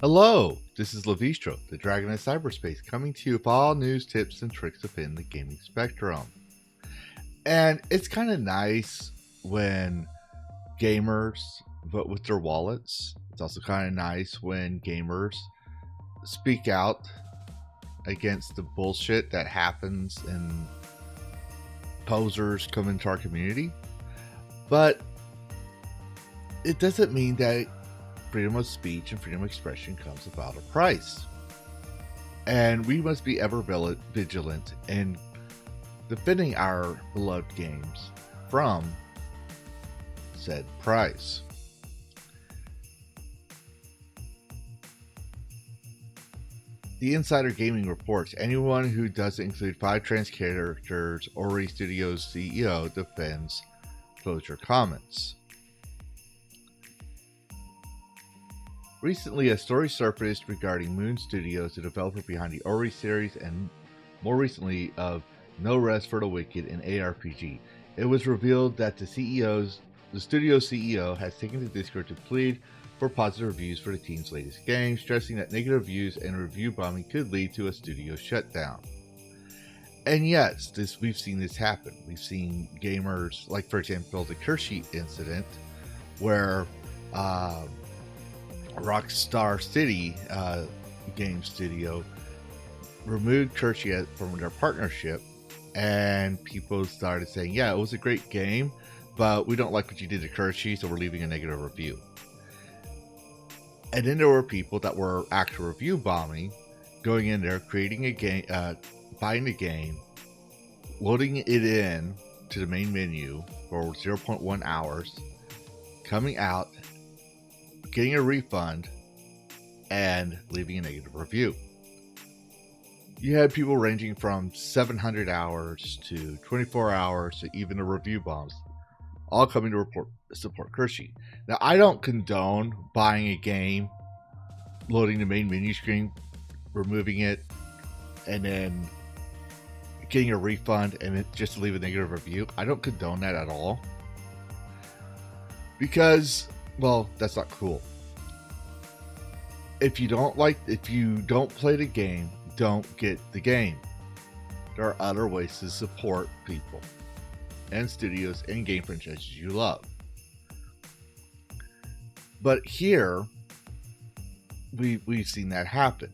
Hello, this is Levistro, the Dragon of Cyberspace, coming to you with all news, tips, and tricks within the gaming spectrum. And it's kind of nice when gamers vote with their wallets. It's also kind of nice when gamers speak out against the bullshit that happens and posers come into our community. But it doesn't mean that freedom of speech and freedom of expression comes without a price. And we must be ever vigilant in defending our beloved games from said price. The Insider Gaming reports anyone who doesn't include 5 trans characters, Ori Studios CEO defends closure comments. Recently, a story surfaced regarding Moon Studios, the developer behind the Ori series, and more recently of No Rest for the Wicked, an ARPG. It was revealed that the studio CEO has taken to Discord to plead for positive reviews for the team's latest game, stressing that negative reviews and review bombing could lead to a studio shutdown. And yes, we've seen this happen. We've seen gamers, like for example, the Kershi incident, where Rockstar City game studio removed Kershi from their partnership, and people started saying, yeah, it was a great game, but we don't like what you did to Kershi, so we're leaving a negative review. And then there were people that were actual review bombing, going in there, creating a game, buying the game, loading it in to the main menu for 0.1 hours, coming out, getting a refund, and leaving a negative review. You had people ranging from 700 hours to 24 hours to even the review bombs, all coming to support Kershi. Now, I don't condone buying a game, loading the main menu screen, removing it, and then getting a refund and then just to leave a negative review. I don't condone that at all. Because, well, that's not cool. If you don't play the game, don't get the game. There are other ways to support people and studios and game franchises you love. But here, we've seen that happen.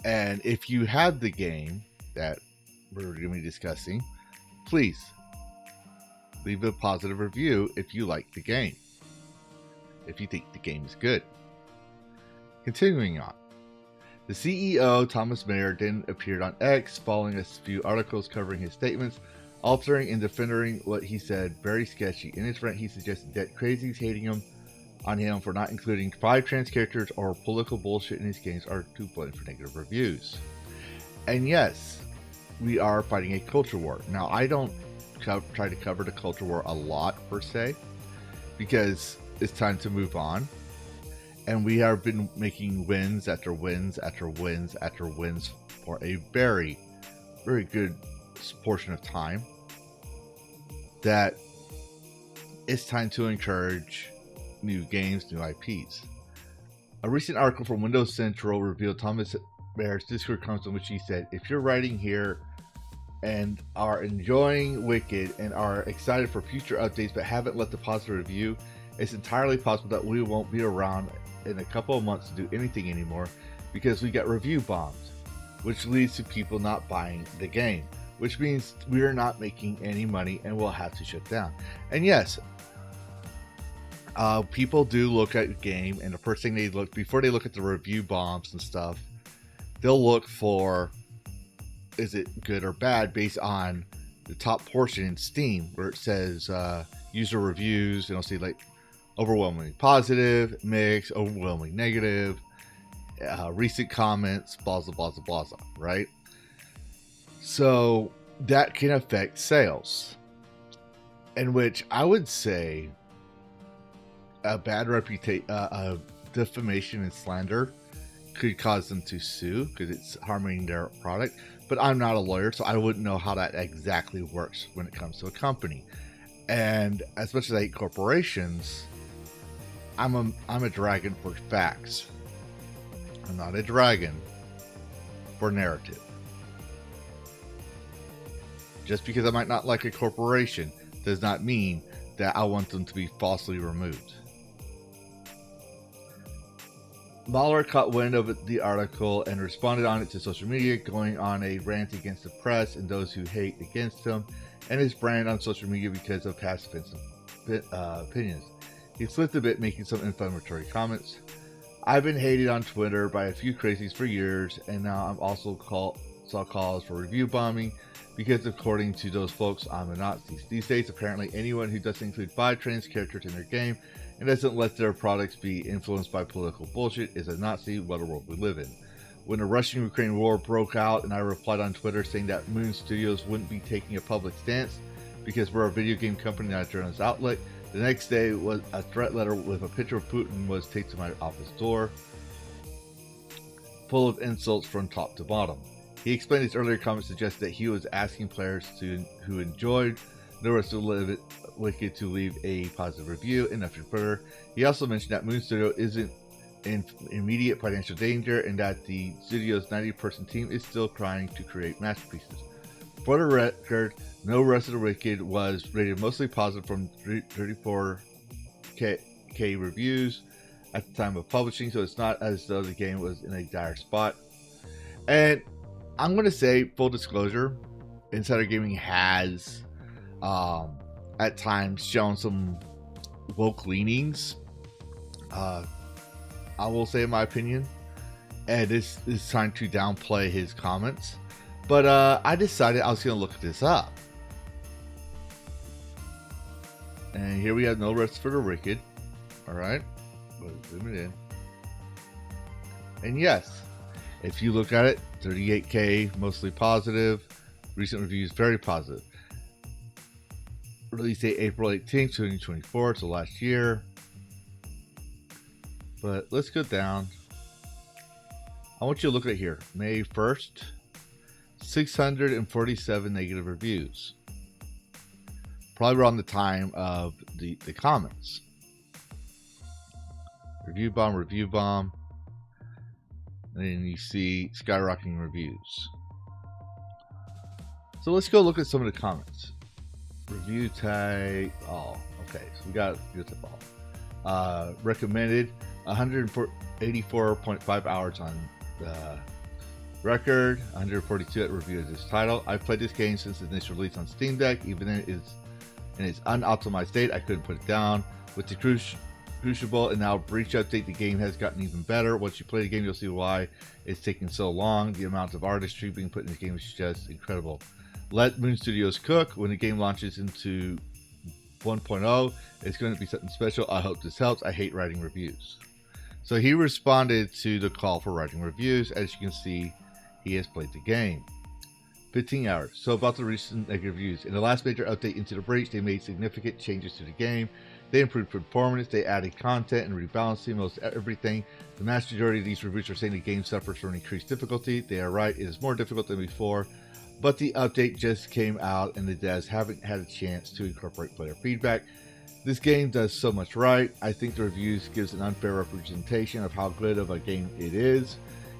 And if you have the game that we're going to be discussing, please leave a positive review if you like the game, if you think the game is good. Continuing on, the CEO, Thomas Mayer, then appeared on X following a few articles covering his statements, altering and defending what he said very sketchy. In his rant, he suggested that crazies hating on him for not including 5 trans characters or political bullshit in his games are to blame for negative reviews. And yes, we are fighting a culture war. Now, I don't try to cover the culture war a lot per se, because it's time to move on. And we have been making wins after wins after wins after wins for a very, very good portion of time, that it's time to encourage new games, new IPs. A recent article from Windows Central revealed Thomas Mayer's Discord comments in which he said, if you're writing here and are enjoying Wicked and are excited for future updates but haven't left a positive review, it's entirely possible that we won't be around in a couple of months to do anything anymore because we got review bombs, which leads to people not buying the game, which means we're not making any money and we'll have to shut down. And yes, people do look at the game, and the first thing they look, before they look at the review bombs and stuff, they'll look for, is it good or bad, based on the top portion in Steam where it says user reviews, and I'll see like overwhelmingly positive, mixed, overwhelmingly negative, recent comments, blah, blah, blah, blah, blah, right? So that can affect sales, in which I would say a bad reputation, defamation and slander could cause them to sue because it's harming their product. but I'm not a lawyer, so I wouldn't know how that exactly works when it comes to a company. And as much as I hate corporations, I'm a dragon for facts. I'm not a dragon for narrative. Just because I might not like a corporation does not mean that I want them to be falsely removed. Mahler caught wind of the article and responded on it to social media, going on a rant against the press and those who hate against him and his brand on social media because of past offensive opinions. He slipped a bit, making some inflammatory comments. I've been hated on Twitter by a few crazies for years, and now I'm also saw calls for review bombing because, according to those folks, I'm a Nazi. These days, apparently, anyone who doesn't include 5 trans characters in their game and doesn't let their products be influenced by political bullshit is a Nazi. What a world we live in. When the Russian-Ukraine war broke out and I replied on Twitter saying that Moon Studios wouldn't be taking a public stance because we're a video game company, not a journalist outlet, the next day was a threat letter with a picture of Putin was taped to my office door, full of insults from top to bottom. He explained his earlier comments suggested that he was asking players who enjoyed the rest of Wicked to leave a positive review and nothing further. He also mentioned that Moon Studio isn't in immediate financial danger and that the studio's 90-person team is still trying to create masterpieces. For the record, No Rest of the Wicked was rated mostly positive from 34K reviews at the time of publishing, so it's not as though the game was in a dire spot. And I'm going to say, full disclosure, Insider Gaming has at times shown some woke leanings. I will say, in my opinion, and this is trying to downplay his comments. But I decided I was going to look this up. And here we have No Rest for the Wicked. Alright. Zoom it in. And yes, if you look at it, 38K, mostly positive. Recent reviews, very positive. Release date April 18th, 2024, so last year. But let's go down. I want you to look at here. May 1st, 647 negative reviews. Probably around the time of the comments. Review bomb. And then you see skyrocketing reviews. So let's go look at some of the comments. Review type. Oh, okay. So we got good stuff all. Recommended 184.5 hours on the record, 142 at review of this title. I've played this game since its initial release on Steam Deck. Even in its unoptimized state, I couldn't put it down. With the Crucible and now Breach update, the game has gotten even better. Once you play the game, you'll see why it's taking so long. The amount of artistry being put in the game is just incredible. Let Moon Studios cook. When the game launches into 1.0, it's going to be something special. I hope this helps. I hate writing reviews. So he responded to the call for writing reviews. As you can see, he has played the game. 15 hours. So about the recent negative reviews. In the last major update Into the Breach, they made significant changes to the game. They improved performance, they added content and rebalancing most everything. The vast majority of these reviews are saying the game suffers from increased difficulty. They are right, it is more difficult than before, but the update just came out and the devs haven't had a chance to incorporate player feedback. This game does so much right. I think the reviews gives an unfair representation of how good of a game it is.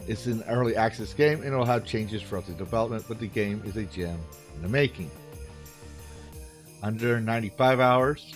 It's an early access game and it'll have changes throughout the development, but the game is a gem in the making. Under 95 hours.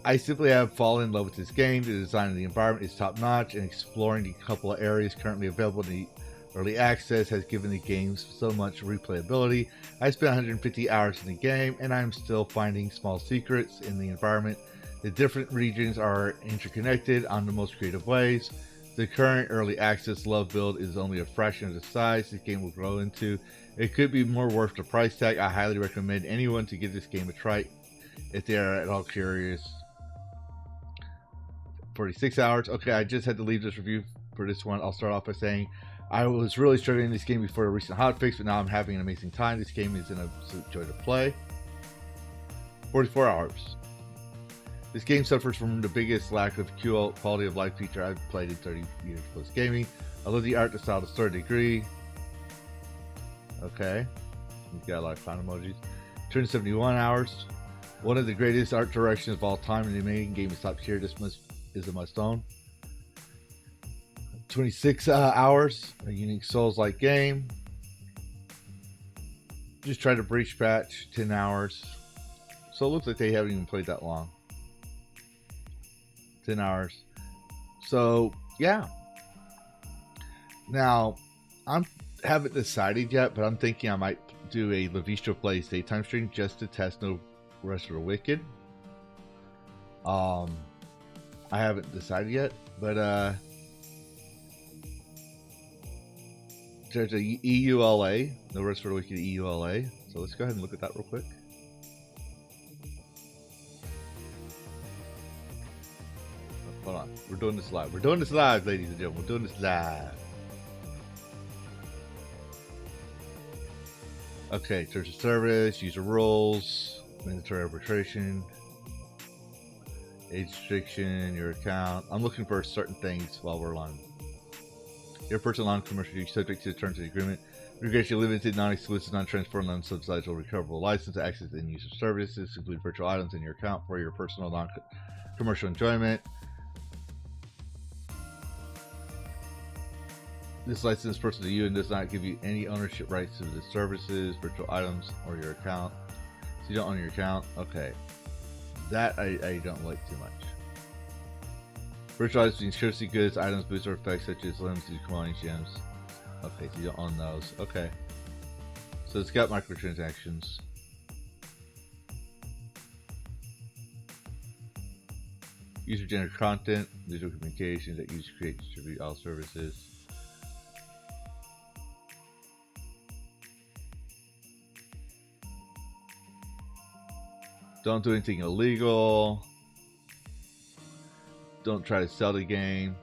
I simply have fallen in love with this game. The design of the environment is top notch, and exploring the couple of areas currently available in the early access has given the game so much replayability. I spent 150 hours in the game, and I'm still finding small secrets in the environment. The different regions are interconnected on the most creative ways. The current early access love build is only a fraction of the size this game will grow into. It could be more worth the price tag. I highly recommend anyone to give this game a try if they are at all curious. 46 hours. Okay, I just had to leave this review for this one. I'll start off by saying I was really struggling in this game before a recent hotfix, but now I'm having an amazing time. This game is an absolute joy to play. 44 hours. This game suffers from the biggest lack of quality of life feature I've played in 30 years plus gaming. I love the art, the style, the story, the degree. Okay. You've got a lot of clown emojis. 271 hours. One of the greatest art directions of all time in the main game is top tier. This is a must own. 26 hours. A unique Souls-like game. Just tried to breach patch. 10 hours. So it looks like they haven't even played that long. 10 hours. So, yeah. Now, I haven't decided yet, but I'm thinking I might do a Levistra Plays daytime stream just to test No Rest for the Wicked. I haven't decided yet, but there's a EULA, No Rest for the Wicked EULA. So let's go ahead and look at that real quick. Hold on, we're doing this live. We're doing this live, ladies and gentlemen. We're doing this live. Okay, terms of service, user rules, mandatory arbitration, age restriction, your account. I'm looking for certain things while we're on. Your personal non-commercial use subject to the terms of the agreement. Regrets your limited, non-exclusive, non-transferable, non-subsidized, or recoverable license to access end-user services, include virtual items in your account for your personal non-commercial enjoyment. This license is personal to you and does not give you any ownership rights to the services, virtual items, or your account. So you don't own your account. Okay. That I don't like too much. Virtual items means courtesy goods, items, boosts, or effects such as limbs, commodities, gems. Okay, so you don't own those. Okay. So it's got microtransactions. User-generated content, visual communications that users create, distribute all services. Don't do anything illegal. Don't try to sell the game.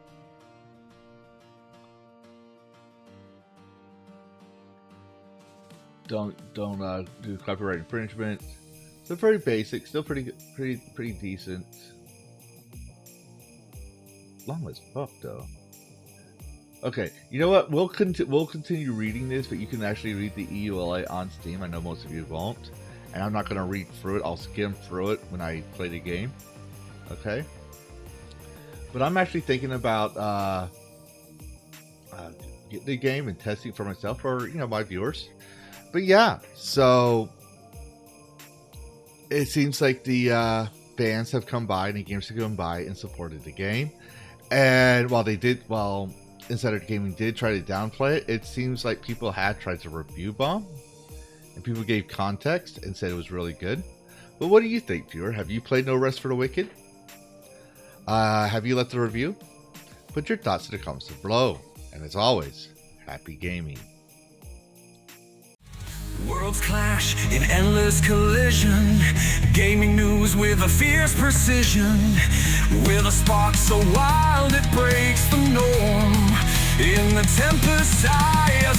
Don't do copyright infringement. So very basic, still pretty decent. Long as fuck though. Okay, you know what? We'll continue reading this, but you can actually read the EULA on Steam. I know most of you won't. And I'm not going to read through it. I'll skim through it when I play the game. Okay? But I'm actually thinking about getting the game and testing for myself or, my viewers. But yeah, so it seems like the fans have come by and the games have come by and supported the game. And while Insider Gaming did try to downplay it, it seems like people had tried to review bomb. And people gave context and said it was really good. But what do you think, viewer? Have you played No Rest for the Wicked? Have you left a review? Put your thoughts in the comments below. And as always, happy gaming. Worlds clash in endless collision. Gaming news with a fierce precision. With a spark so wild it breaks the norm. In the tempest eye, a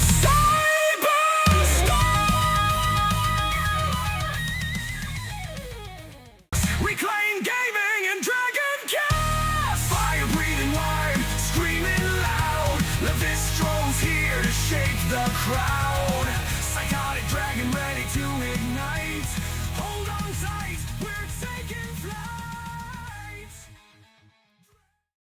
reclaim gaming and dragon cast. Fire breathing wide, screaming loud. Levistro's here to shake the crowd.